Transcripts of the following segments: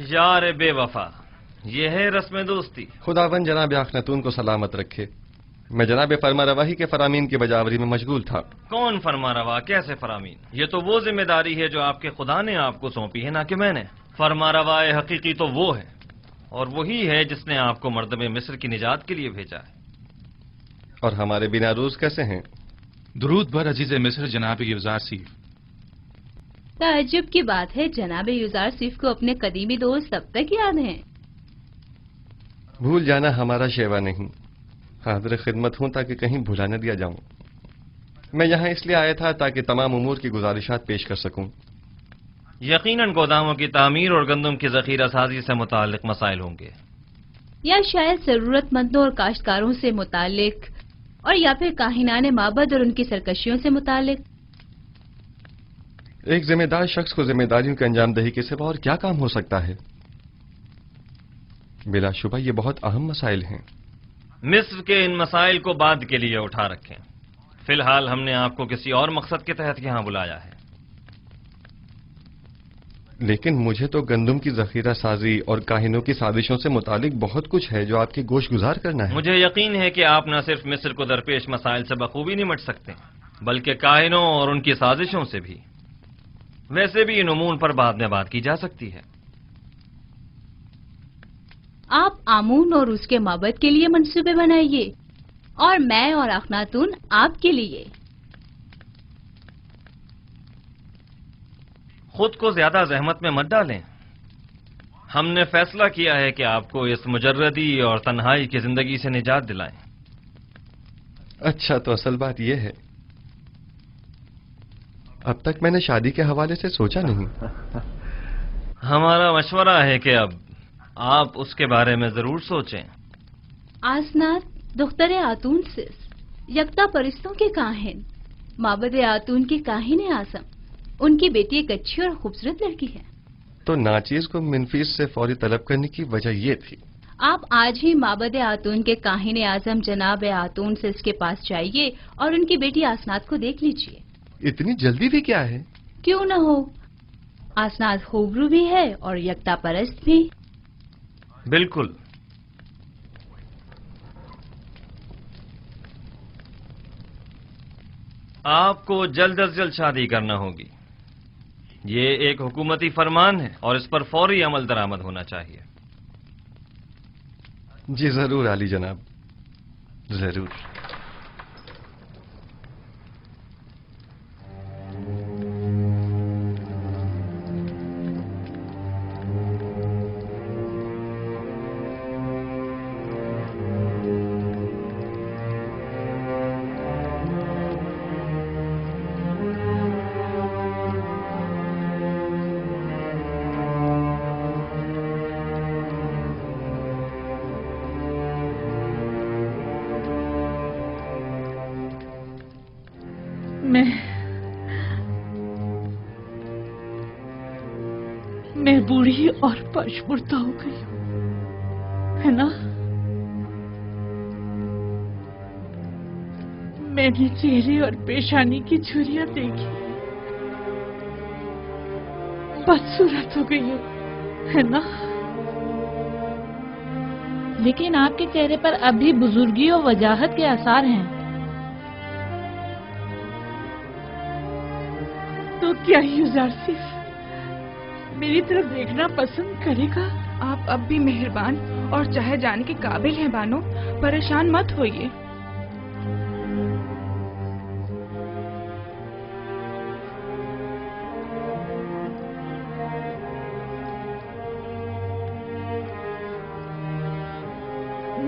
यार बेवफा, ये है रस्म दोस्ती। खुदावन जनाब अखनातून को सलामत रखे। मैं जनाब फरमा रवाही के फरामीन की बजावरी में मशगूल था। कौन फरमा रवा, कैसे फरामीन? ये तो वो जिम्मेदारी है जो आपके खुदा ने आपको सौंपी है, ना कि मैंने। फरमा रवाए हकीकी तो वो है, और वही है जिसने आपको मर्दमे मिस्र की निजात के लिए भेजा है। और हमारे बिना रूज कैसे हैं? दुरूद बर अजीज मिस्र जनाब युजारसीफ। ताज्जुब की बात है, जनाब युजारसीफ को अपने कदीमी दोस्त अब तक याद हैं। भूल जाना हमारा शेवा नहीं, हाजिर खिदमत हूं ताकि कहीं भुला न दिया जाऊं। मैं यहाँ इसलिए आया था ताकि तमाम उमूर की गुजारिशात पेश कर सकूं। यकीनन गोदामों की तामीर और गंदम की जखीरा साजी से मुताल्लिक मसाइल होंगे, या शायद जरूरतमंदों और काश्तकारों से मुताल्लिक, और या फिर काहिनाने माबद और उनकी सरकशियों से मुताल्लिक। एक जिम्मेदार शख्स को जिम्मेदारियों की अंजाम दही के सिवा और क्या काम हो सकता है? बिलाशुबा ये बहुत अहम मसाइल हैं। मिस्र के इन मसाइल को बाद के लिए उठा रखें। फिलहाल हमने आपको किसी और मकसद के तहत यहाँ बुलाया है। लेकिन मुझे तो गंदम की जखीरा साजी और काहिनों की साजिशों से मुतालिक बहुत कुछ है जो आपके गोश गुजार करना है। मुझे यकीन है कि आप न सिर्फ मिस्र को दरपेश मसाइल से बखूबी निमट सकते, बल्कि काहिनों और उनकी साजिशों से भी। वैसे भी इन उमून पर बाद में बात की जा सकती है। आप आमून और उसके माबद के लिए मंसूबे बनाइए, और मैं और अखनातून आपके लिए। खुद को ज्यादा जहमत में मत डालें। हमने फैसला किया है कि आपको इस मुजर्रदी और तन्हाई की जिंदगी से निजात दिलाएं। अच्छा, तो असल बात यह है, अब तक मैंने शादी के हवाले से सोचा नहीं। हमारा मशवरा है कि अब आप उसके बारे में जरूर सोचें। आसनात दुख्तरे आतून सिस, यकता परिस्तों के काहिन, माबद आतून के काहिन आजम, उनकी बेटी एक अच्छी और खूबसूरत लड़की है। तो नाचीज को मिनफीस से फौरी तलब करने की वजह ये थी। आप आज ही माबद आतून के काहिन आजम जनाब आतून सिस के पास जाइए और उनकी बेटी आसनात को देख लीजिए। इतनी जल्दी भी क्या है? क्यों न हो, आसनात खूबरू भी है और यकता परस्त भी। बिल्कुल। आपको जल्द अज जल्द शादी करना होगी। ये एक हुकूमती फरमान है और इस पर फौरी अमल दरामद होना चाहिए। जी जरूर आली जनाब, जरूर। मैं बूढ़ी और पशमुर्दा हो गई हूं, है ना? मैंने चेहरे और पेशानी की झुर्रियां देखी, बदसूरत हो गई हूं, है ना? लेकिन आपके चेहरे पर अभी बुजुर्गी और वजाहत के आसार हैं। तो क्या युजारसीफ मेरी तरफ देखना पसंद करेगा? आप अब भी मेहरबान और चाहे जाने के काबिल हैं बानो, परेशान मत होइए।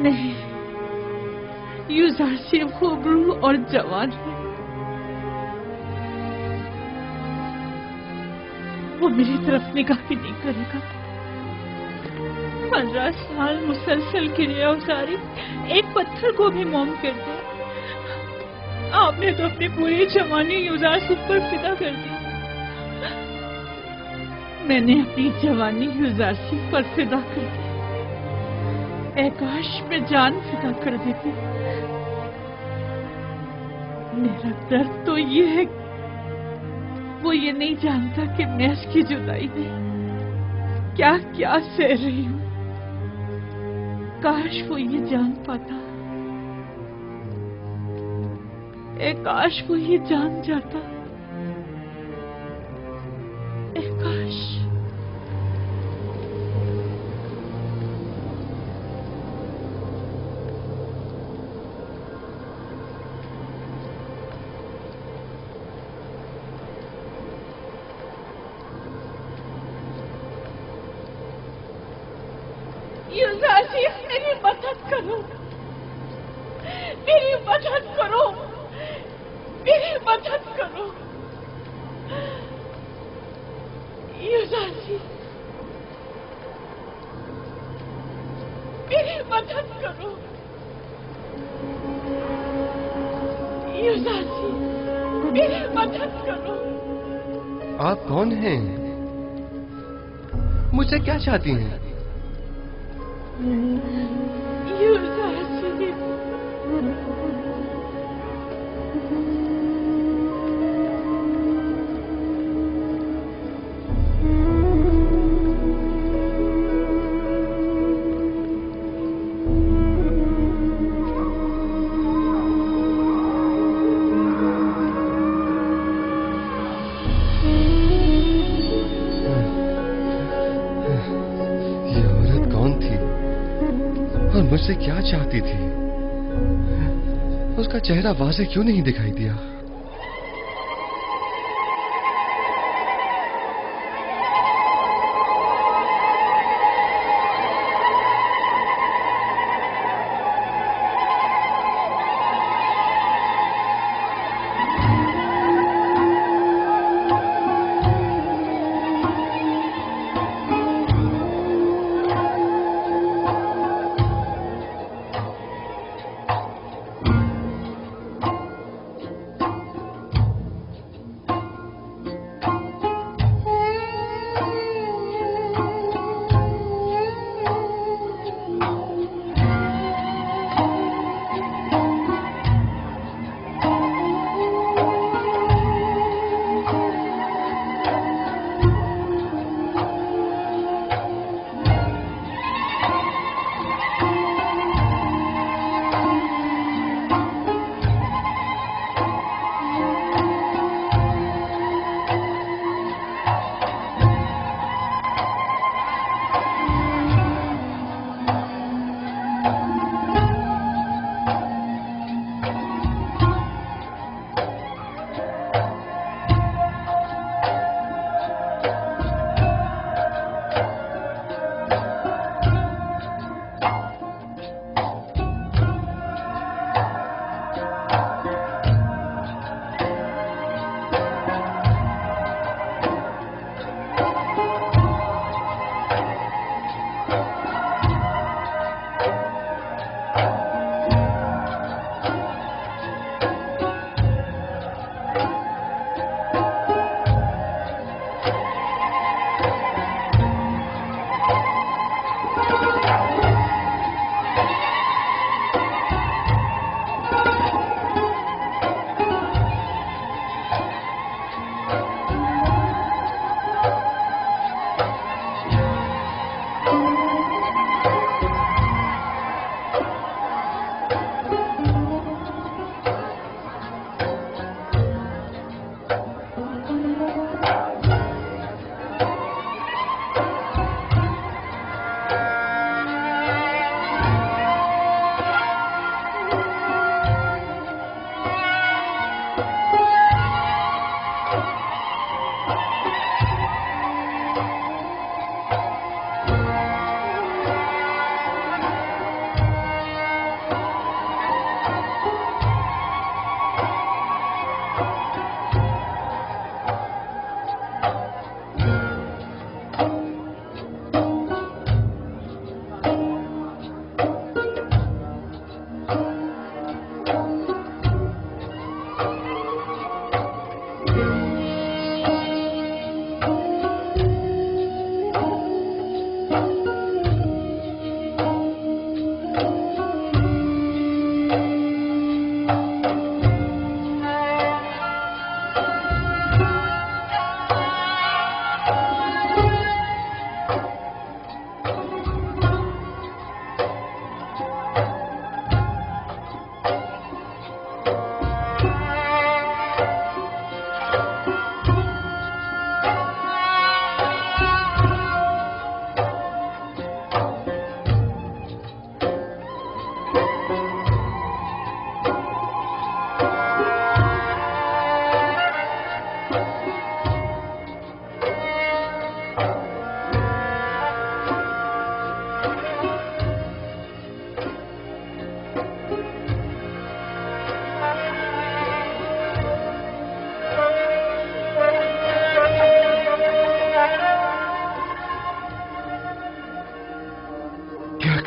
नहीं, युजारसीफ खूबरू और जवान है, वो मेरी तरफ निगाह भी नहीं करेगा। 15 साल मुसलसल गिरे उसारी एक पत्थर को भी मोम कर दिया। आपने तो अपनी पूरी जवानी युजारसीफ पर फिदा कर दी। मैंने अपनी जवानी युजारसी पर फिदा कर दी। ऐ काश मैं जान फिदा कर देती। मेरा दर्द तो ये है, वो ये नहीं जानता कि मैं उसकी जुदाई में क्या क्या सह रही हूँ। काश वो ये जान पाता। ऐ काश वो ये जान जाता। ऐ काश। युजारसी, मेरी मदद करो, मेरी मदद करो, मेरी मदद करो। युजारसी, मेरी मदद करो। युजारसी, मेरी मदद करो। आप कौन हैं? मुझसे क्या चाहती हैं? युजारसी, ये औरत कौन थी और मुझसे क्या चाहती थी? उसका चेहरा वाज़े क्यों नहीं दिखाई दिया?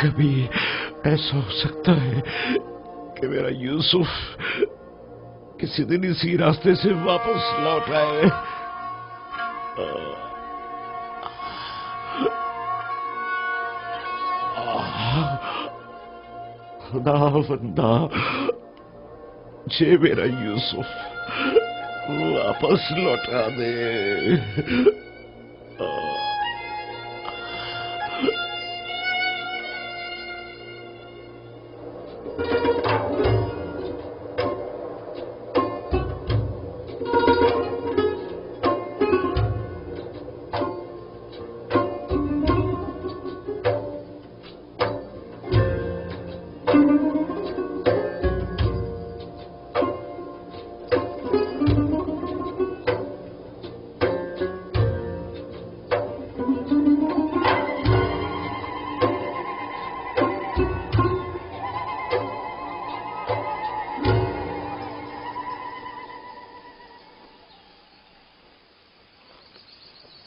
कभी ऐसा हो सकता है कि मेरा यूसुफ किसी दिन इसी रास्ते से वापस लौट आए। खुदावंदा, जे मेरा यूसुफ वापस लौटा दे।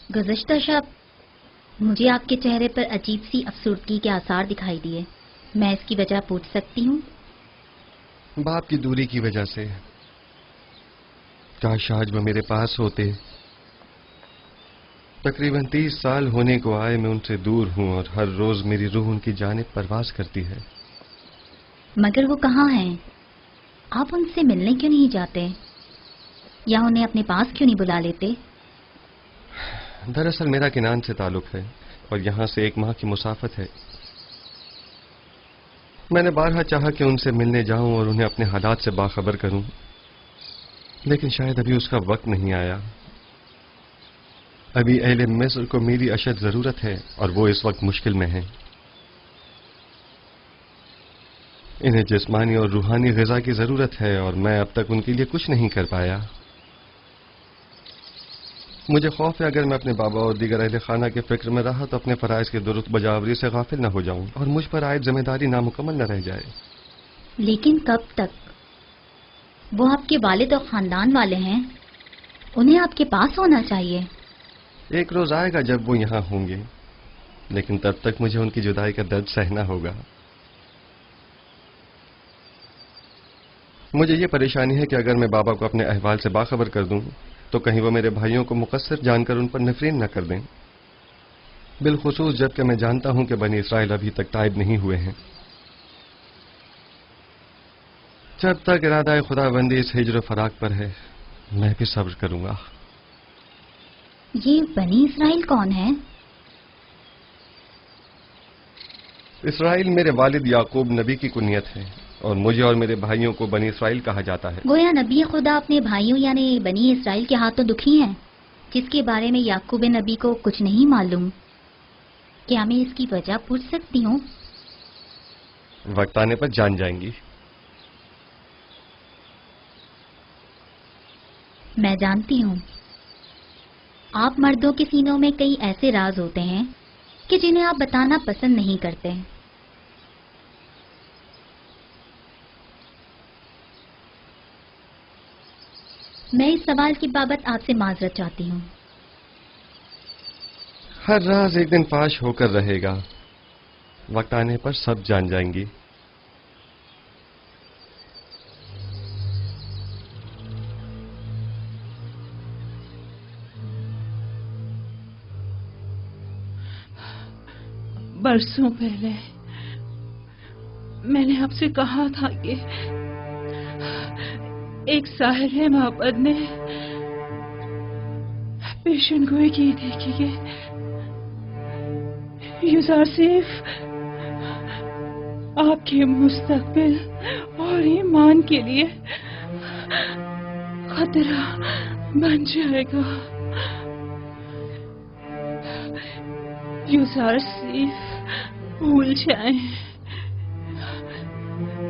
गुज़िश्ता शब मुझे आपके चेहरे पर अजीब सी अफसुर्दगी के आसार दिखाई दिए। मैं इसकी वजह पूछ सकती हूँ? बाप की दूरी की वजह से। काश आज वो मेरे पास होते। तकरीबन 30 साल होने को आए मैं उनसे दूर हूँ और हर रोज मेरी रूह उनकी जानिब परवास करती है। मगर वो कहाँ हैं? आप उनसे मिलने क्यों नहीं जाते या उन्हें अपने पास क्यों नहीं बुला लेते? दरअसल मेरा किनान से ताल्लुक है और यहाँ से 1 माह की मुसाफत है। मैंने बारहा चाहा कि उनसे मिलने जाऊं और उन्हें अपने हालात से बाखबर करूं, लेकिन शायद अभी उसका वक्त नहीं आया। अभी अहले मिस्र को मेरी अशद जरूरत है और वो इस वक्त मुश्किल में हैं। इन्हें जिस्मानी और रूहानी ग़िज़ा की जरूरत है और मैं अब तक उनके लिए कुछ नहीं कर पाया। मुझे खौफ है अगर मैं अपने बाबा और दीगर अहले खाना के फिक्र में रहा तो अपने फराइज के दुरुस्त बजावरी से गाफिल न हो जाऊं और मुझ पर आयद जिम्मेदारी नामुकम्मल न रह जाए। लेकिन कब तक? वो आपके वालिद और खानदान वाले हैं, उन्हें आपके पास होना चाहिए। एक रोज आएगा जब वो यहाँ होंगे, लेकिन तब तक मुझे उनकी जुदाई का दर्द सहना होगा। मुझे ये परेशानी है कि अगर मैं बाबा को अपने अहवाल से बाखबर कर दूं तो कहीं वो मेरे भाइयों को मुकस्सिर जानकर उन पर नफरीन न कर दें, बिलखुसूस जबकि मैं जानता हूं कि बनी इसराइल अभी तक ताइब नहीं हुए हैं। जब तक इरादा खुदाबंदी इस हिज्र फराक पर है मैं भी सब्र करूंगा। ये बनी इसराइल कौन है? इसराइल मेरे वालिद याकूब नबी की कुनियत है और मुझे और मेरे भाइयों को बनी इसराइल कहा जाता है। गोया नबी खुदा अपने भाइयों यानी बनी इसराइल के हाथों दुखी हैं, जिसके बारे में याकूब नबी को कुछ नहीं मालूम। क्या मैं इसकी वजह पूछ सकती हूँ? वक्त आने पर जान जाएंगी। मैं जानती हूँ आप मर्दों के सीनों में कई ऐसे राज होते हैं कि जिन्हें आप बताना पसंद नहीं करते। मैं इस सवाल की बाबत आपसे माजरत चाहती हूँ। हर राज एक दिन फाश होकर रहेगा, वक्त आने पर सब जान जाएंगी। बरसों पहले मैंने आपसे कहा था कि एक साहिर मोहब्बत ने पेशन गोई की थी कि यूसुफ आपके मुस्तकबिल और ईमान के लिए खतरा बन जाएगा। यूसुफ भूल जाएं।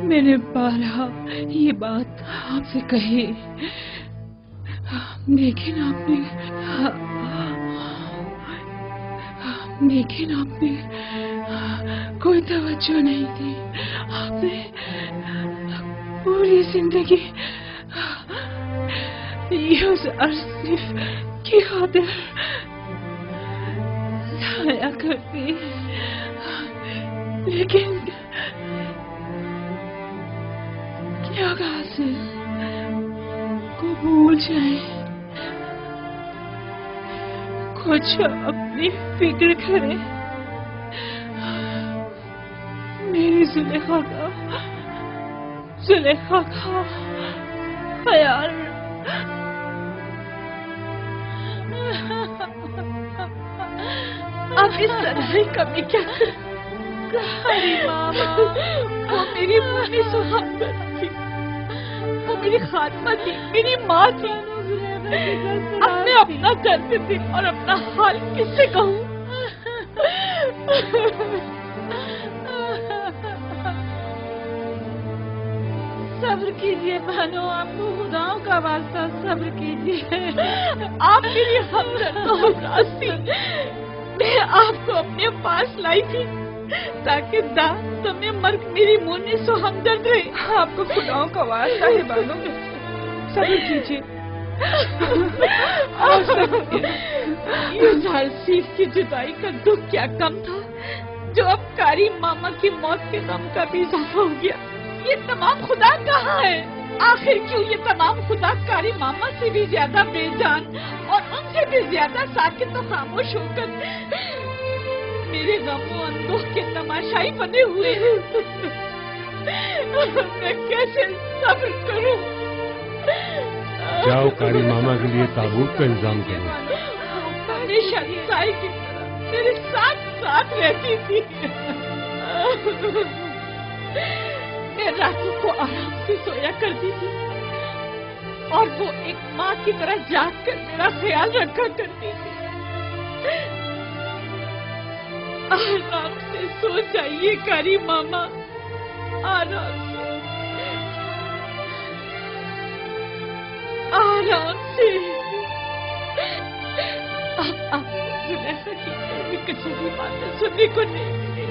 मैंने बारहा ये बात आपसे कही, लेकिन आपने कोई तवज्जो नहीं दी। आपने पूरी जिंदगी यूसुफ की खातिर जाया करती, लेकिन क्या गासिर को भूल जाए, कुछ अपनी फिक्र करे, मेरी जुलेखा का ख्याल। अब इस तरह कमी क्या अरे मामा, वो मेरी मुन्नी सुहागन थी, वो मेरी खात्मा थी, मेरी माँ थी। अब मैं अपना करती थी और अपना हाल किससे कहूँ? सब्र कीजिए बहनों, आपको खुदाओं का वास्ता सब्र कीजिए। आप मेरी हमदर्द और हमराज थी, मैं आपको अपने पास लाई थी ताकि तुम्हें मर्ग मेरी मुन्नी सो हमदर्द रहे। आपको खुदाओं का वास्ता है बानो, सब्र कीजिए। यूसुफ की जुदाई का दुख क्या कम था जो अब कारी मामा की मौत के दम का भी इजाफा हो गया। ये तमाम खुदा कहाँ है? आखिर क्यों ये तमाम खुदा कारी मामा से भी ज्यादा बेजान और उनसे भी ज्यादा साकित और खामोश होकर मेरे गमों अंदों के तमाशाई बने हुए हैं। मैं कैसे सब्र करूं? जाओ कारी मामा के लिए ताबूत का इंतजाम करो। हमेशा साई की तरह मेरे साथ साथ रहती थी। मैं रातों को आराम से सोया करती थी और वो एक माँ की तरह जाग कर मेरा ख्याल रखा करती थी। आराम से सो जाइए कारी मामा, आराम से, आराम से। अब जुलेखा की कभी कचोरी बातें सुनने को नहीं मिलेगी।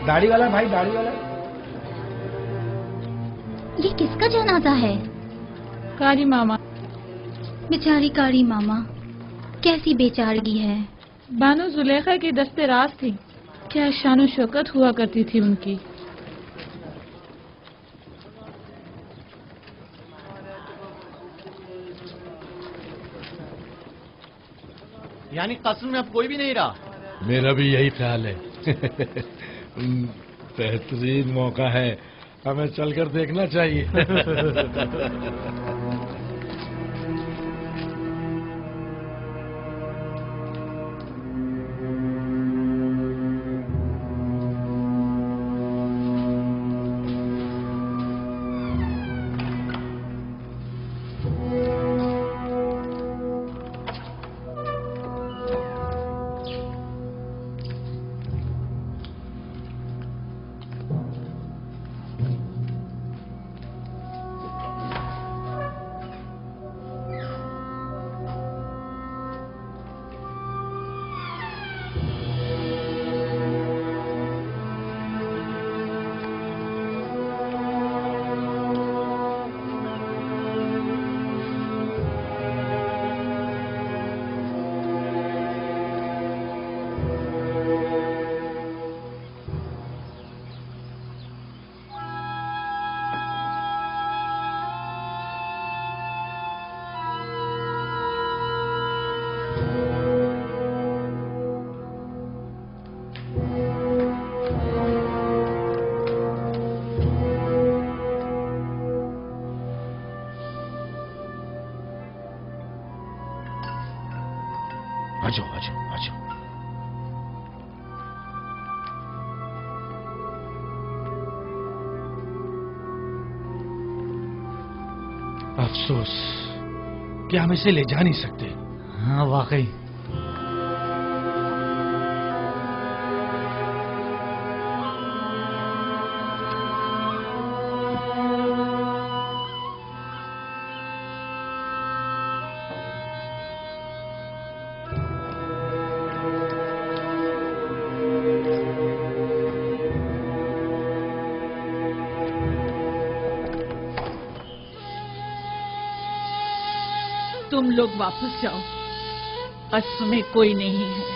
दाढ़ी वाला भाई, दाढ़ी वाला। ये किसका जनाजा है? कारी मामा। बेचारी कारी मामा, कैसी बेचारगी है। बानो जुलेखा की दस्ते राज थी, क्या शानो शौकत हुआ करती थी उनकी। यानी कस्म में अब कोई भी नहीं रहा। मेरा भी यही ख्याल है। बेहतरीन मौका है, हमें चलकर देखना चाहिए। आजो आजो आजो। अफसोस कि हम इसे ले जा नहीं सकते। हाँ वाकई। तुम लोग वापस जाओ, कस्र में कोई नहीं है।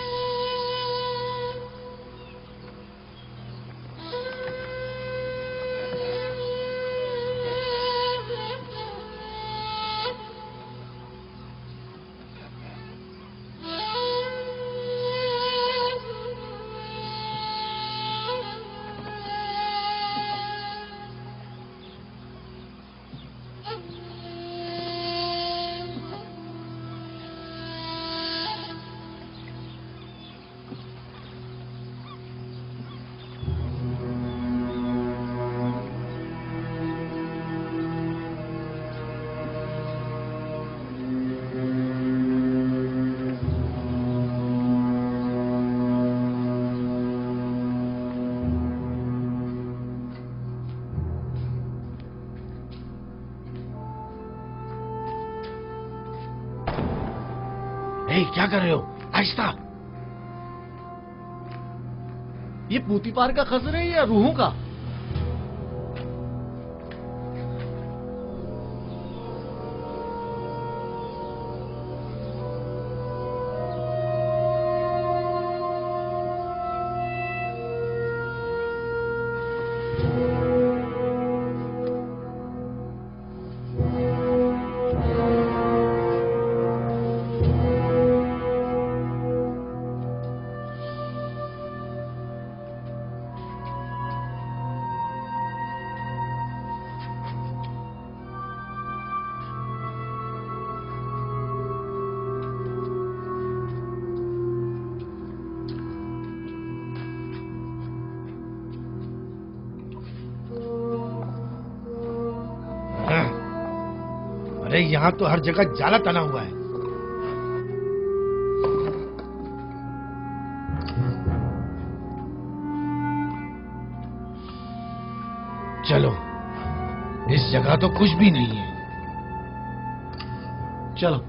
क्या कर रहे हो? आहिस्ता। ये पूतीपार का खजर है या रूहों का? अरे यहाँ तो हर जगह जाला तना हुआ है। चलो, इस जगह तो कुछ भी नहीं है। चलो।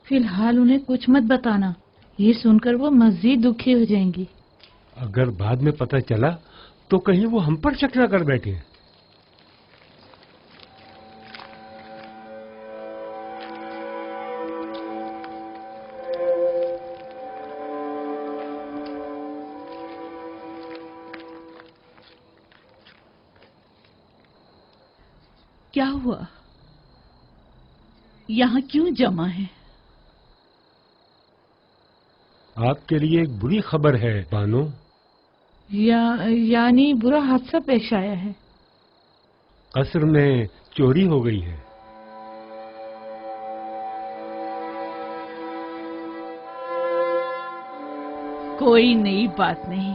फिलहाल उन्हें कुछ मत बताना, ये सुनकर वो मजीद दुखी हो जाएंगी। अगर बाद में पता चला तो कहीं वो हम पर शक न कर बैठे। क्या हुआ? यहाँ क्यों जमा है? आपके लिए एक बुरी खबर है बानो। यानी बुरा हादसा पेश आया है। कस्र में चोरी हो गई है। कोई नई बात नहीं।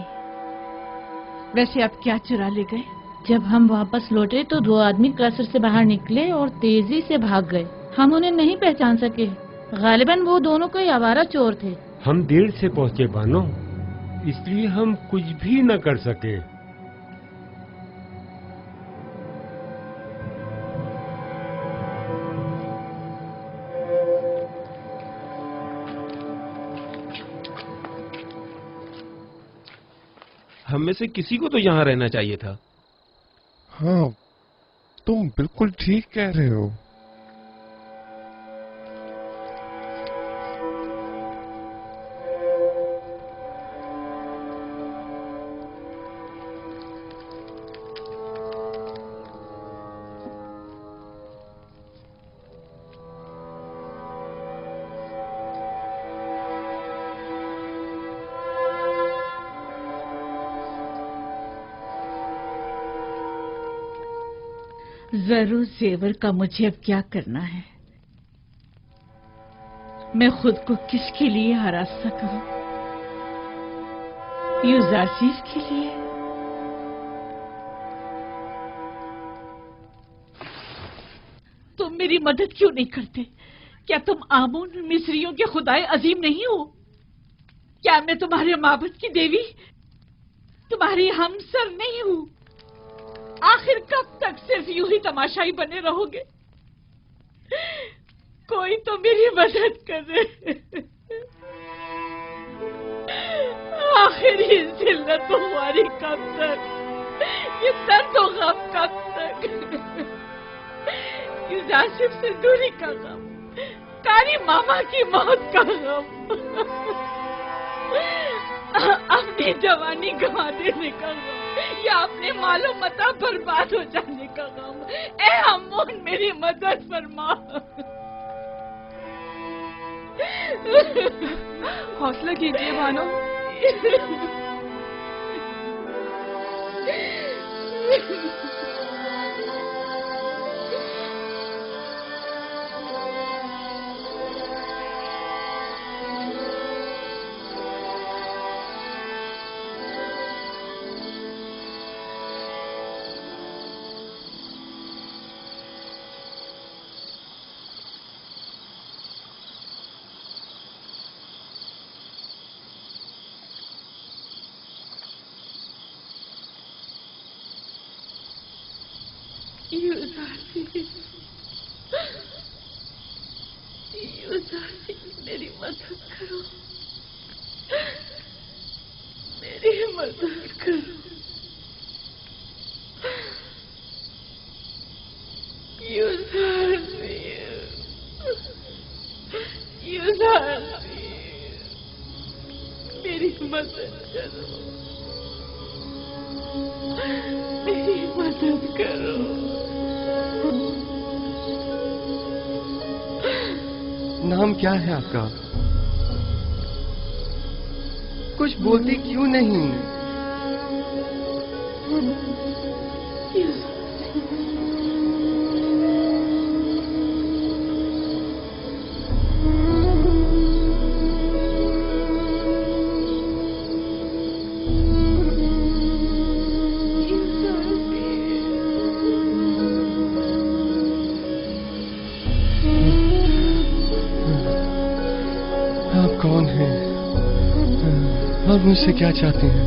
वैसे आप क्या चुरा ले गए? जब हम वापस लौटे तो 2 आदमी कसर से बाहर निकले और तेजी से भाग गए। हम उन्हें नहीं पहचान सके। गालिबन वो दोनों कोई आवारा चोर थे। हम देर से पहुंचे बानो, इसलिए हम कुछ भी न कर सके। हम में से किसी को तो यहाँ रहना चाहिए था। हाँ, तुम बिल्कुल ठीक कह रहे हो। जरूर जेवर का मुझे अब क्या करना है। मैं खुद को किसके लिए आरास्ता करूं? यूजारसीफ के लिए? तुम मेरी मदद क्यों नहीं करते? क्या तुम आमून मिस्रियों के खुदाए अजीम नहीं हो? क्या मैं तुम्हारे माबद की देवी, तुम्हारी हमसर नहीं हूं? आखिर कब तक सिर्फ यूं ही तमाशाई बने रहोगे? कोई तो मेरी मदद करे। आखिर ये जिल्लत हमारी कब तक, ये दर्द और गम कब तक? यूजारसीफ से दूरी का गम, कारी मामा की मौत का गम, अपनी जवानी गंवा देने का गम, या अपने मालो मता बर्बाद हो जाने का गम। ए अम्मोन, मेरी मदद फरमा। हौसला कीजिए बानो। यूजारसीफ, मेरी मदद करो, मेरी मदद करो। यूजारसीफ, मेरी मदद करो, मेरी मदद करो। नाम क्या है आपका? कुछ बोलती क्यों नहीं? कौन है और मुझसे क्या चाहते हैं?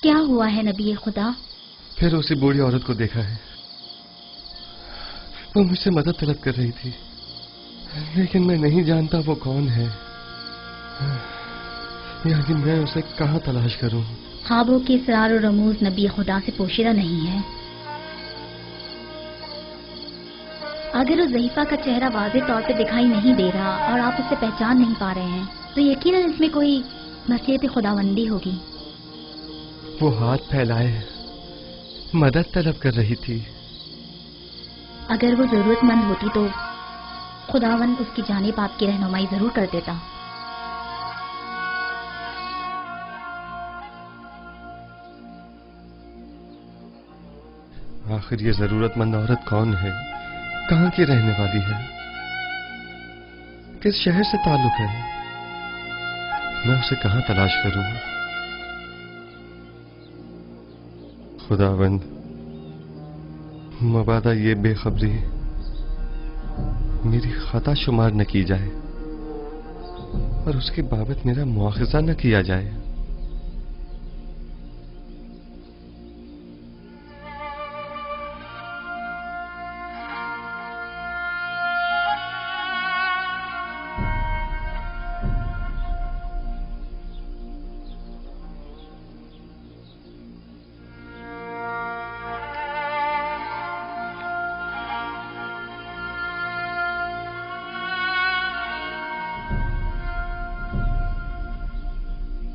क्या हुआ है नबी खुदा? फिर उसी बूढ़ी औरत को देखा है। वो मुझसे मदद तलब कर रही थी, लेकिन मैं नहीं जानता वो कौन है। यानी मैं उसे कहाँ तलाश करूं? ख्वाबों के इसरार और रमूज नबी खुदा से पोशीदा नहीं है। अगर उस ज़ईफा का चेहरा वाज़ेह तौर पे दिखाई नहीं दे रहा और आप उसे पहचान नहीं पा रहे हैं, तो यकीनन इसमें कोई मसलियत खुदावंदी होगी। वो हाथ फैलाए मदद तलब कर रही थी। अगर वो जरूरतमंद होती तो खुदावन उसकी जानिब आपकी रहनुमाई जरूर कर देता। आखिर ये जरूरतमंद औरत कौन है, कहाँ की रहने वाली है, किस शहर से ताल्लुक है? मैं उसे कहाँ तलाश करूं? खुदावंद, मबादा ये बेखबरी मेरी खता शुमार न की जाए और उसके बाबत मेरा मुआखजा न किया जाए।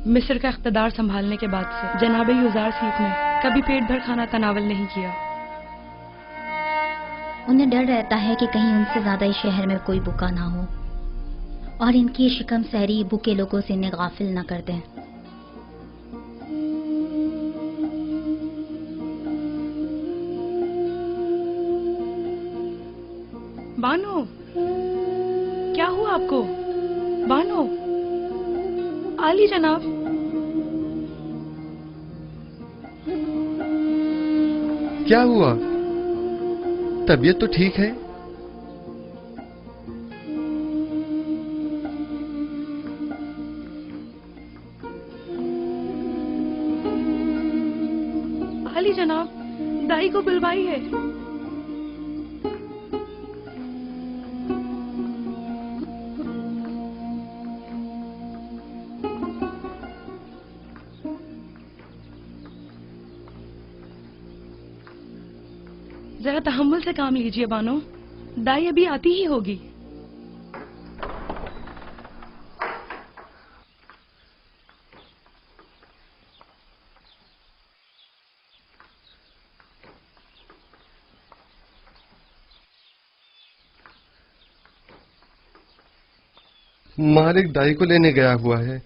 मिस्र का इख्तदार संभालने के बाद से जनाब युजार सीफ ने कभी पेट भर खाना तनावल नहीं किया। उन्हें डर रहता है कि कहीं उनसे ज्यादा इस शहर में कोई भूखा ना हो और इनकी शिकम सहरी भूखे लोगों से इन्हें गाफिल न कर दें। बानो, क्या हुआ आपको? बानो, आली जनाब। क्या हुआ? तबीयत तो ठीक है? आली जनाब, दाई को बुलवाई है। जरा तहम्मुल से काम लीजिए बानो, दाई अभी आती ही होगी। मालिक दाई को लेने गया हुआ है।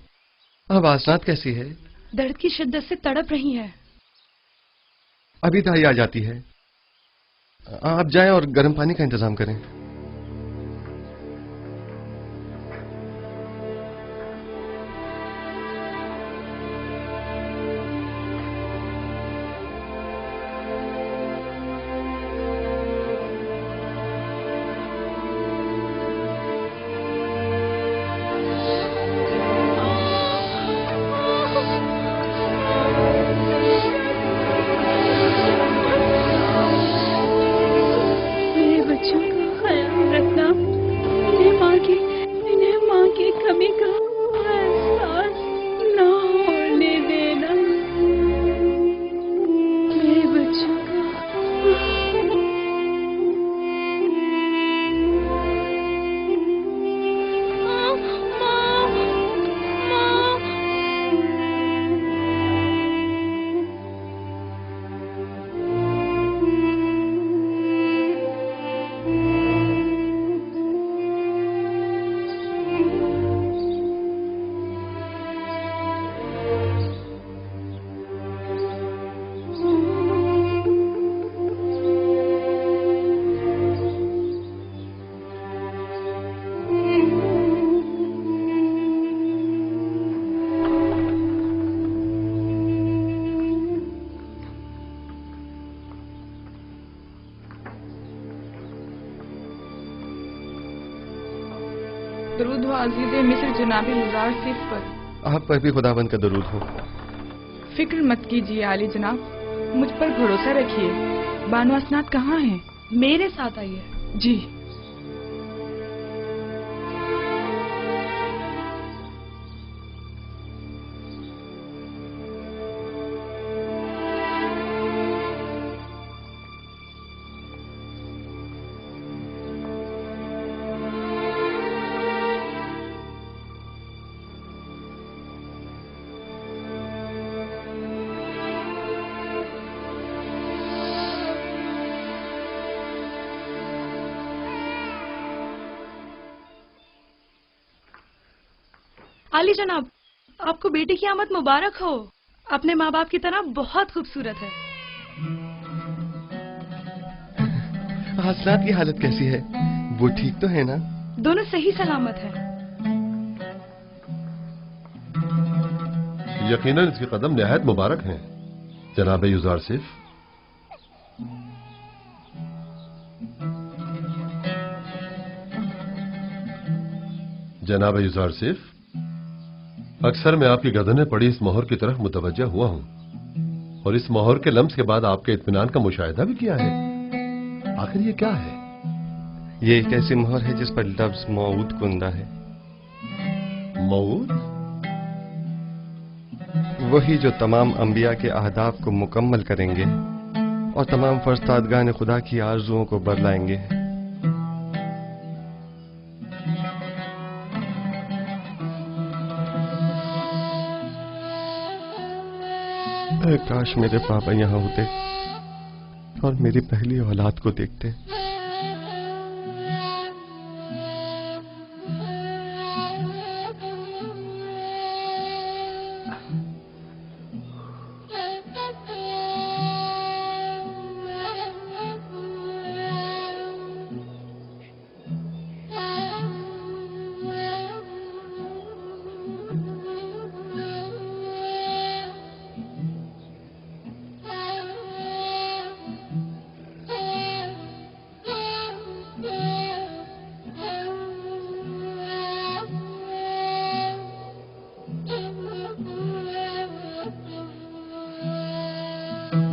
अब आसनात कैसी है? दर्द की शिद्दत से तड़प रही है। अभी दाई आ जाती है। आप जाएं और गर्म पानी का इंतजाम करें। दरूद हो अज़ीज़े मिस्र जनाब युजार सीफ पर। आप पर भी खुदावंद का दरूद हो। फिक्र मत कीजिए आली जनाब, मुझ पर भरोसा रखिए। बानो असनाद कहाँ हैं? मेरे साथ आइए। जी। आली जनाब, आपको बेटी की आमद मुबारक हो। अपने माँ बाप की तरह बहुत खूबसूरत है। हसनात की हालत कैसी है? वो ठीक तो है ना? दोनों सही सलामत है। यकीनन इसके कदम निहायत मुबारक हैं, जनाब युजारसिफ। जनाब युजारसिफ, अक्सर मैं आपकी गर्दन में पड़ी इस मोहर की तरफ मुतवज्जा हुआ हूं और इस मोहर के लम्स के बाद आपके इत्मीनान का मुशाहिदा भी किया है। आखिर ये क्या है? ये एक ऐसी मोहर है जिस पर लफ्ज मौऊद कुंदा है। मौऊद? वही जो तमाम अंबिया के अहदाफ को मुकम्मल करेंगे और तमाम फरस्तादगान खुदा की आरजुओं को बदलाएंगे। काश मेरे पापा यहाँ होते और मेरी पहली औलाद को देखते।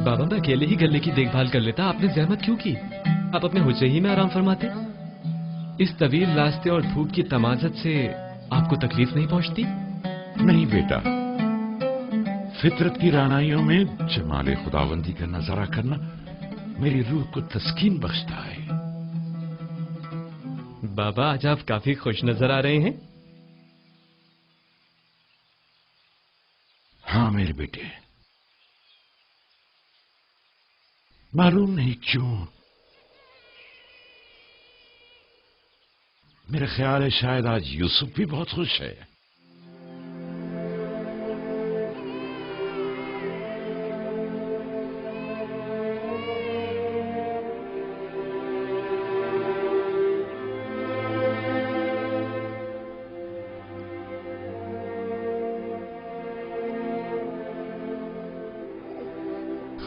बाबा मैं अकेले ही गले की देखभाल कर लेता, आपने जहमत क्यों की? आप अपने हुज्जे ही में आराम फरमाते। इस तवील रास्ते और धूप की तमाजत से आपको तकलीफ नहीं पहुंचती? नहीं बेटा, फितरत की रानाइयों में जमाले खुदावंदी का नजारा करना मेरी रूह को तस्कीन बख्शता है। बाबा आज आप काफी खुश नजर आ रहे हैं। हाँ मेरे बेटे, मालूम नहीं क्यों मेरा ख्याल है शायद आज यूसुफ भी बहुत खुश है।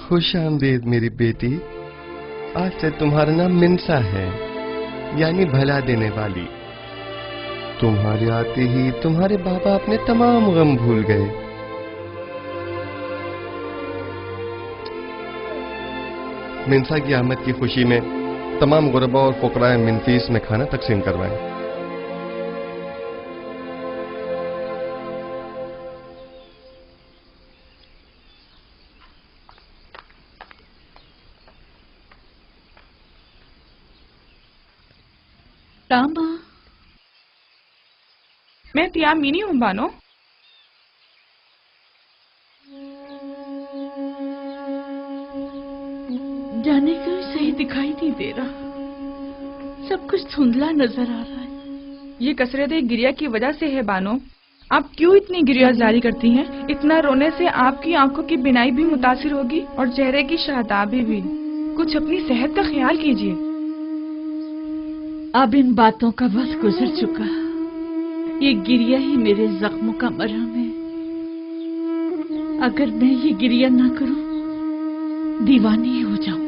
खुश आमदीद मेरी बेटी। आज से तुम्हारा नाम मिन्सा है, यानी भला देने वाली। तुम्हारे आते ही तुम्हारे बाबा अपने तमाम गम भूल गए। मिन्सा की आमद की खुशी में तमाम गुरबा और फुकराए मिनफीस में खाना तकसीम करवाएं। रामा, मैं तियामीनी हूँ बानो। जाने क्यों सही दिखाई नहीं दे रहा, सब कुछ धुंधला नजर आ रहा है। ये कसरत गिरिया की वजह से है बानो। आप क्यों इतनी गिरिया जारी करती हैं? इतना रोने से आपकी आंखों की बिनाई भी मुतासिर होगी और चेहरे की शादाबी भी। कुछ अपनी सेहत का ख्याल कीजिए। अब इन बातों का वक्त गुजर चुका, ये गिरिया ही मेरे जख्मों का मरहम है। अगर मैं ये गिरिया ना करूं, दीवानी हो जाऊं।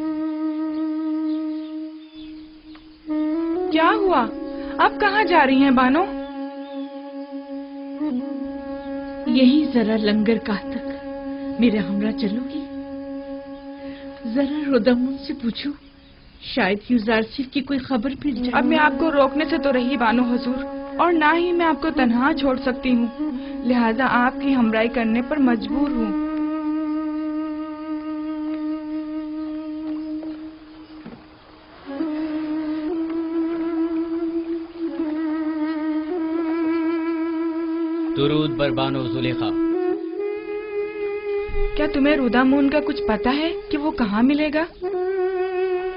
क्या हुआ? आप कहाँ जा रही हैं बानो? यही जरा लंगरगाह तक मेरे हमरा चलोगी? जरा रोदमुन से पूछूं, शायद युजारसिफ की कोई खबर मिल जाए। अब मैं आपको रोकने से तो रही बानो हुजूर, और ना ही मैं आपको तन्हा छोड़ सकती हूँ, लिहाजा आपकी हमराही करने पर मजबूर हूँ। दुरूद बर बानो जुलेखा। क्या तुम्हें रुदामून का कुछ पता है कि वो कहाँ मिलेगा?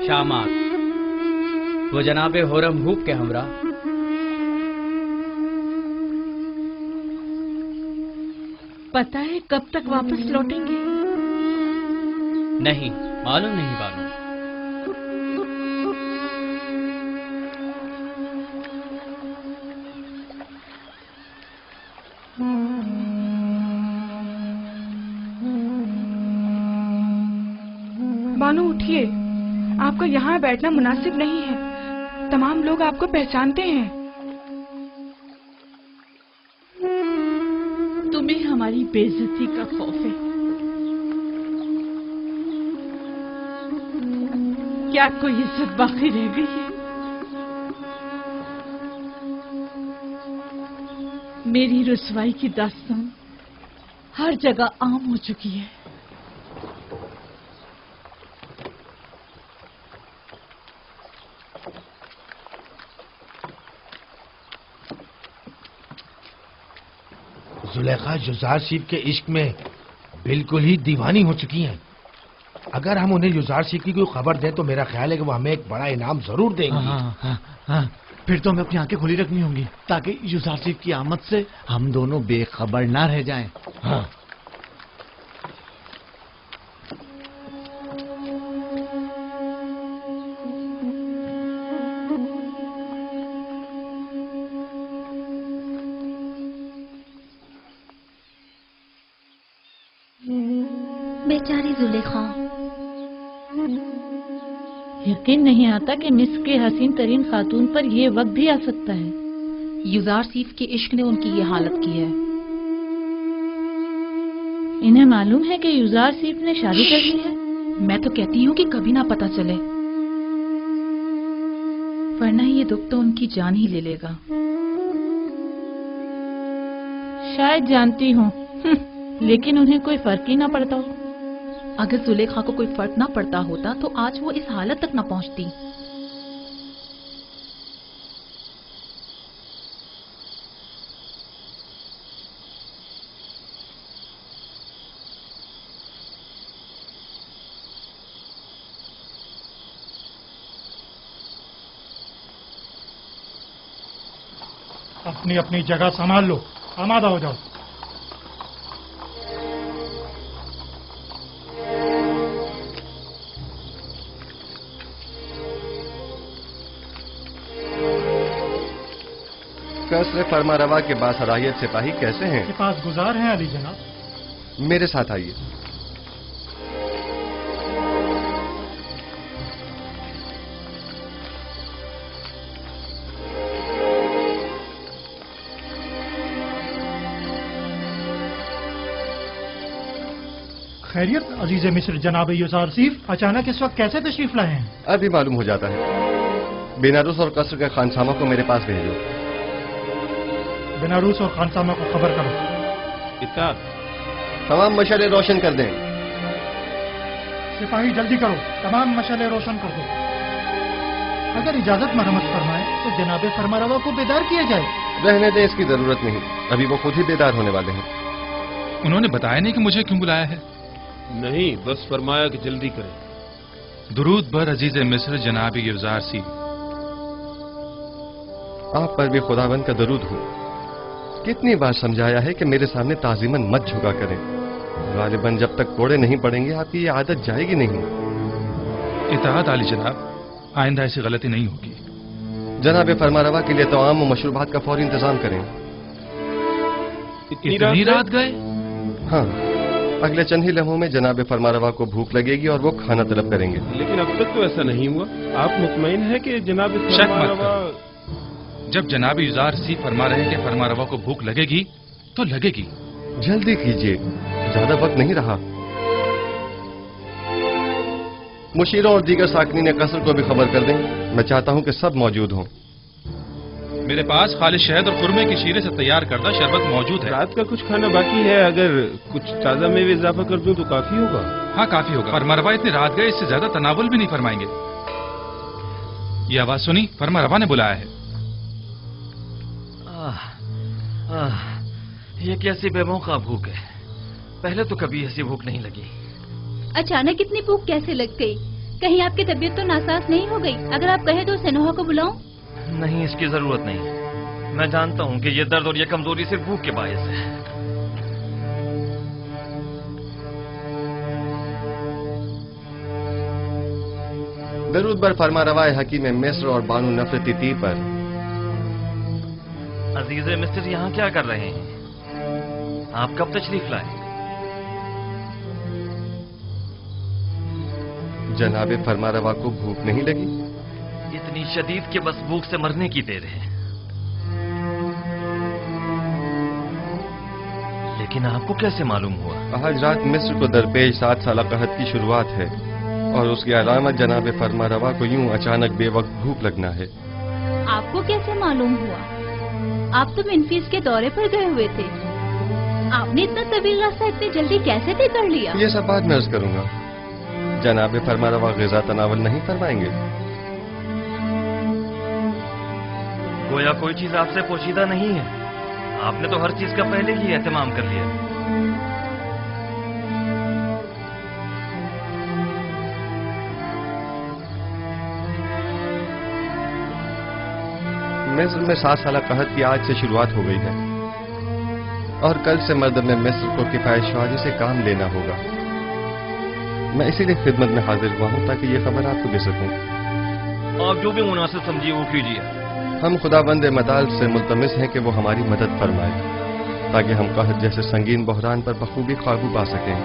शामात, वो जनाबे होरम हूब के हमरा। पता है कब तक वापस लौटेंगे? नहीं, मालूम नहीं बानो। उठिए, आपका यहाँ बैठना मुनासिब नहीं है। तमाम लोग आपको पहचानते हैं। तुम्हें हमारी बेइज्जती का खौफ है। क्या कोई इज्जत बाकी रह गई है? मेरी रुसवाई की दास्तान हर जगह आम हो चुकी है। जुलेखा युजार सीफ के इश्क में बिल्कुल ही दीवानी हो चुकी हैं। अगर हम उन्हें युजार सीफ की कोई खबर दें तो मेरा ख्याल है कि वो हमें एक बड़ा इनाम जरूर देंगे। हाँ, फिर तो हमें अपनी आंखें खुली रखनी होंगी ताकि युजार सीफ की आमद से हम दोनों बेखबर ना रह जाएं। हाँ। बेचारी जुलेखा। यकीन नहीं आता कि मिस्र के हसीन तरीन खातून पर यह वक्त भी आ सकता है। युजार सीफ के इश्क ने उनकी ये हालत की है। इन्हें मालूम है कि युजार सीफ ने शादी कर ली है? मैं तो कहती हूँ कि कभी ना पता चले, वरना ये दुख तो उनकी जान ही ले लेगा। शायद जानती हूँ, लेकिन उन्हें कोई फर्क ही ना पड़ता हो। अगर जुलेखा को कोई फर्क ना पड़ता होता तो आज वो इस हालत तक ना पहुंचती। अपनी अपनी जगह संभाल लो, आमादा हो जाओ। कसर फरमा रवा के बासलाहियत सिपाही कैसे हैं? के पास गुजार हैं अली जनाब। मेरे साथ आइए। खैरियत अजीज मिस्र जनाब युजार सीफ, अचानक इस वक्त कैसे तशरीफ लाए हैं? अभी मालूम हो जाता है। बेनारूस और कसर के खानसामा को मेरे पास भेजो। बेनारूस और खानसामा को खबर करो। इत्ताद। तमाम मशाले रोशन कर दें। सिपाही जल्दी करो, तमाम मशाले रोशन कर दो। अगर इजाजत मरहमत फरमाए तो जनाब फरमारवा को बेदार किया जाए। रहने दें, इसकी जरूरत नहीं। अभी वो खुद ही बेदार होने वाले हैं। उन्होंने बताया नहीं कि मुझे क्यों बुलाया है? नहीं, बस फरमाया कि जल्दी करें। दुरूद बर अजीज मिस्र जनाब युजार सीफ। आप पर भी खुदावंद का दरूद हो। कितनी बार समझाया है कि मेरे सामने ताजीमन मत झुका करें। गालिबन जब तक कोड़े नहीं पड़ेंगे आपकी ये आदत जाएगी नहीं। इताअत आली जनाब, आइंदा ऐसी गलती नहीं होगी। जनाब फरमारवा के लिए तमाम मशरूबात का फौरी इंतजाम करें। इतनी रात गए? हाँ, अगले चंद ही लम्हों में जनाब फरमारवा को भूख लगेगी और वो खाना तलब करेंगे। लेकिन अब तक तो ऐसा नहीं हुआ। आप मुतमईन है कि जनाब फरमारवा? जब जनाब युजार सीफ फरमा रहे हैं कि फरमारवा को भूख लगेगी तो लगेगी। जल्दी कीजिए, ज्यादा वक्त नहीं रहा। मुशीरों और दीगर साकनी ने कसर को भी खबर कर दें। मैं चाहता हूं कि सब मौजूद हों। मेरे पास खालिद शहद और खुरमे की शीरे से तैयार करदा शरबत मौजूद है। रात का कुछ खाना बाकी है, अगर कुछ ताजा मेवे इजाफा कर दूं तो काफी होगा। हाँ, काफी होगा। फरमारवा इतनी रात गए, इससे ज्यादा तनावुल भी नहीं फरमाएंगे। ये आवाज सुनी? फरमारवा ने बुलाया है। ये कैसी बेमौका भूख है। पहले तो कभी ऐसी भूख नहीं लगी। अचानक इतनी भूख कैसे लग गई? कहीं आपकी तबीयत तो नासाज नहीं हो गई? अगर आप कहे तो सेनोहा को बुलाऊं? नहीं, इसकी जरूरत नहीं। मैं जानता हूँ कि ये दर्द और ये कमजोरी सिर्फ भूख के बायस है। दरूद बर फरमारवा हकीम मिस्र और बानू नफरती ती पर। अजीज मिस्र यहाँ क्या कर रहे हैं? आप कब तशरीफ लाए? जनाबे फरमारवा को भूख नहीं लगी? इतनी शदीद के बस भूख से मरने की देर है। लेकिन आपको कैसे मालूम हुआ? आज रात मिस्र को दरपेश 7 साल कहत की शुरुआत है और उसकी अलामत जनाबे फरमारवा को यूं अचानक बेवक्त भूख लगना है। आपको कैसे मालूम हुआ? आप तो मेम्फिस के दौरे पर गए हुए थे। आपने इतना तवील रास्ता इतनी जल्दी कैसे तय कर लिया? ये सब बाद में अर्ज करूंगा। जनाबे फरमारवा ग़िज़ा तनावल नहीं फरमाएंगे? गोया कोई चीज आपसे पोशीदा नहीं है। आपने तो हर चीज का पहले ही एहतमाम कर लिया। मिस्र में 7 साल कहत की आज से शुरुआत हो गई है और कल से मर्द में मिस्र को किफायतशारी से काम लेना होगा। मैं इसीलिए खिदमत में हाजिर हुआ हूँ ताकि ये खबर आपको दे सकूं। आप जो भी मुनासिब समझिए वो कीजिए। हम खुदाबंद मताल से मुल्तमिस हैं कि वो हमारी मदद फरमाए ताकि हम कहत जैसे संगीन बहरान पर बखूबी काबू पा सकें।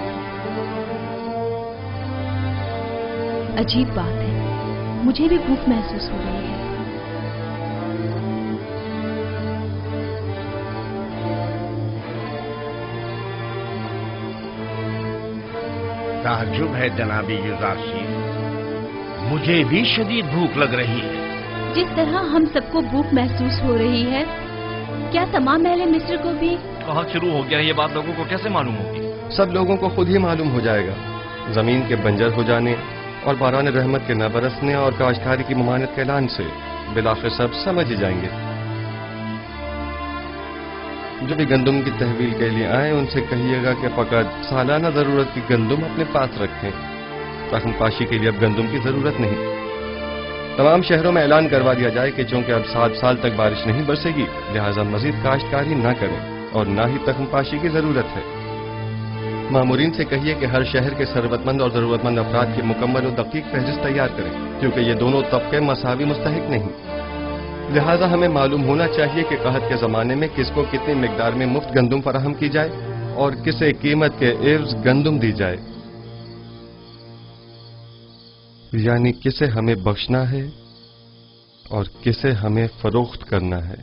अजीब बात है, मुझे भी भूख महसूस हो रही है। ताज्जुब है जनाबी युज़ारशीफ, मुझे भी शदीद भूख लग रही है। जिस तरह हम सबको भूख महसूस हो रही है, क्या तमाम अहले मिस्र को भी? कहाँ शुरू हो गया ये बात, लोगों को कैसे मालूम होगी? सब लोगों को खुद ही मालूम हो जाएगा। जमीन के बंजर हो जाने और बारान रहमत के न बरसने और काश्तकारी की ममानत के ऐलान से बिलाखिर सब समझ ही जाएंगे। जो भी गंदुम की तहवील के लिए आए उनसे कहिएगा कि फकत सालाना जरूरत की गंदुम अपने पास रखें। रकम पाशी के लिए अब गंदुम की जरूरत नहीं। तमाम शहरों में ऐलान करवा दिया जाए कि चूंकि अब 7 साल तक बारिश नहीं बरसेगी, लिहाजा मजीद काश्तकारी न करें और न ही तख्म पाशी की जरूरत है। मामूरीन से कहिए कि हर शहर के सरवतमंद और जरूरतमंद अफराद की मुकम्मल और दकीक फहरिस्त तैयार करें, क्योंकि ये दोनों तबके मसावी मुस्तहिक नहीं। लिहाजा हमें मालूम होना चाहिए कि कहत के जमाने में किसको कितनी मिकदार में मुफ्त गंदुम फराहम की जाए और किसे कीमत के एवज गंदुम दी जाए, यानी किसे हमें बख्शना है और किसे हमें फरोख्त करना है।